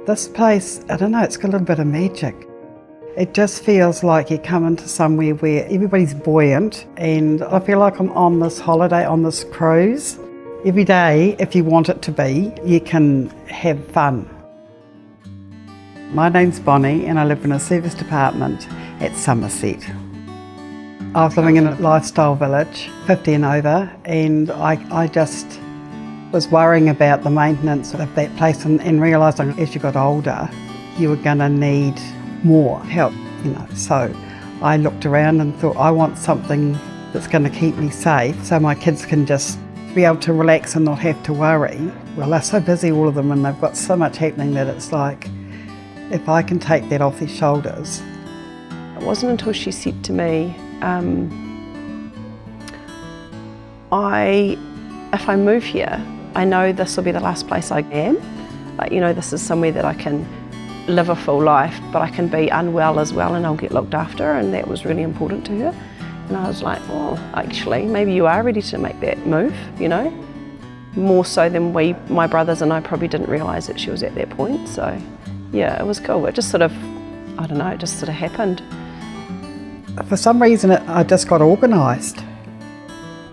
This place, I don't know, it's got a little bit of magic. It just feels like you come into somewhere where everybody's buoyant, and I feel like I'm on this holiday, on this cruise. Every day, if you want it to be, you can have fun. My name's Bonnie and I live in a service department at Summerset. I was living in a lifestyle village, 50 and over, and I just was worrying about the maintenance of that place and realising as you got older, you were going to need more help, So I looked around and thought, I want something that's going to keep me safe so my kids can just be able to relax and not have to worry. Well, they're so busy, all of them, and they've got so much happening that it's like, if I can take that off their shoulders. It wasn't until she said to me, if I move here, I know this will be the last place I am. This is somewhere that I can live a full life, but I can be unwell as well and I'll get looked after, and that was really important to her. And I was like, well, actually, maybe you are ready to make that move, more so than my brothers and I probably didn't realise that she was at that point. So yeah, it was cool. It just sort of, it just sort of happened. For some reason, I just got organised.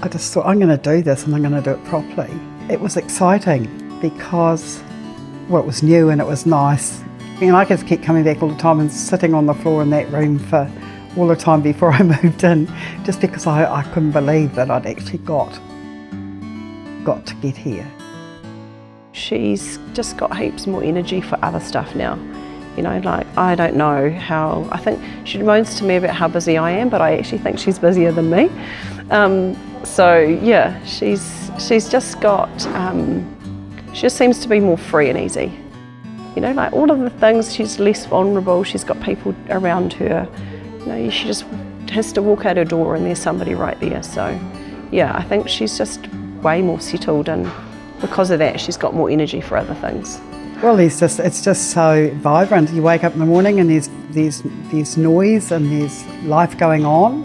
I just thought, I'm going to do this and I'm going to do it properly. It was exciting because, well, it was new and it was nice. I just kept coming back all the time and sitting on the floor in that room for all the time before I moved in, just because I couldn't believe that I'd actually got to get here. She's just got heaps more energy for other stuff now. I don't know how, I think she moans to me about how busy I am, but I actually think she's busier than me. So yeah, she's just got, she just seems to be more free and easy. All of the things, she's less vulnerable, she's got people around her. She just has to walk out her door and there's somebody right there. So yeah, I think she's just way more settled, and because of that, she's got more energy for other things. Well, it's just so vibrant. You wake up in the morning and there's noise and there's life going on,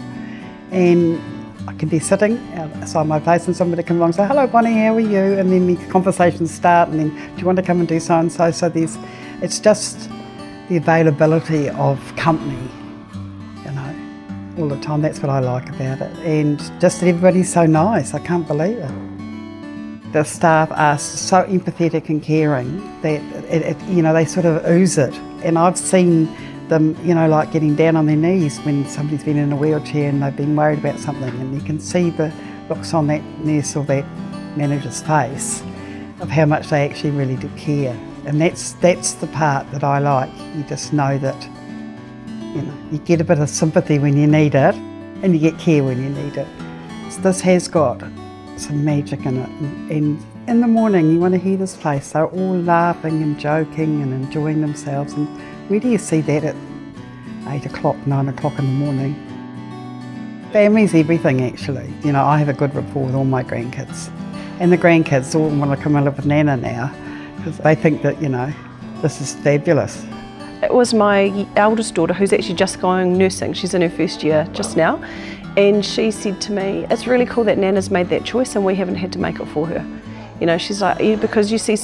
and I can be sitting outside my place and somebody comes along and say, hello Bonnie, how are you? And then the conversations start, and then, do you want to come and do so and so? So it's just the availability of company, all the time. That's what I like about it. And just that everybody's so nice, I can't believe it. The staff are so empathetic and caring that they sort of ooze it. And I've seen them, getting down on their knees when somebody's been in a wheelchair and they've been worried about something, and you can see the looks on that nurse or that manager's face of how much they actually really do care. And that's the part that I like. You just know that, you get a bit of sympathy when you need it, and you get care when you need it. So this has got some magic in it, and in the morning you want to hear this place. They're all laughing and joking and enjoying themselves, and where do you see that at 8 o'clock, 9 o'clock in the morning? Family's everything, actually. I have a good rapport with all my grandkids, and the grandkids all want to come and live with Nana now because they think that, this is fabulous. It was my eldest daughter who's actually just going nursing. She's in her first year just now, and she said to me, it's really cool that Nana's made that choice and we haven't had to make it for her. She's like, because you see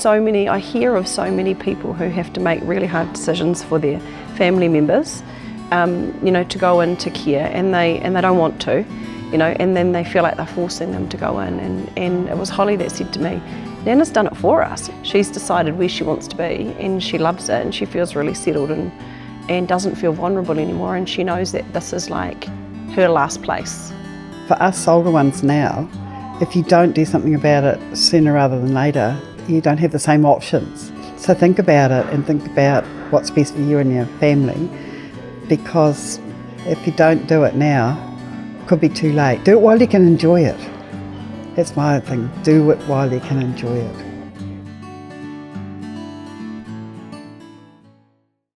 I hear of so many people who have to make really hard decisions for their family members, to go into care, and they don't want to, and then they feel like they're forcing them to go in. And it was Holly that said to me, Nana's done it for us. She's decided where she wants to be, and she loves it, and she feels really settled and doesn't feel vulnerable anymore, and she knows that this is like her last place. For us older ones now, if you don't do something about it sooner rather than later, you don't have the same options. So think about it and think about what's best for you and your family, because if you don't do it now, it could be too late. Do it while you can enjoy it. That's my thing, do it while you can enjoy it.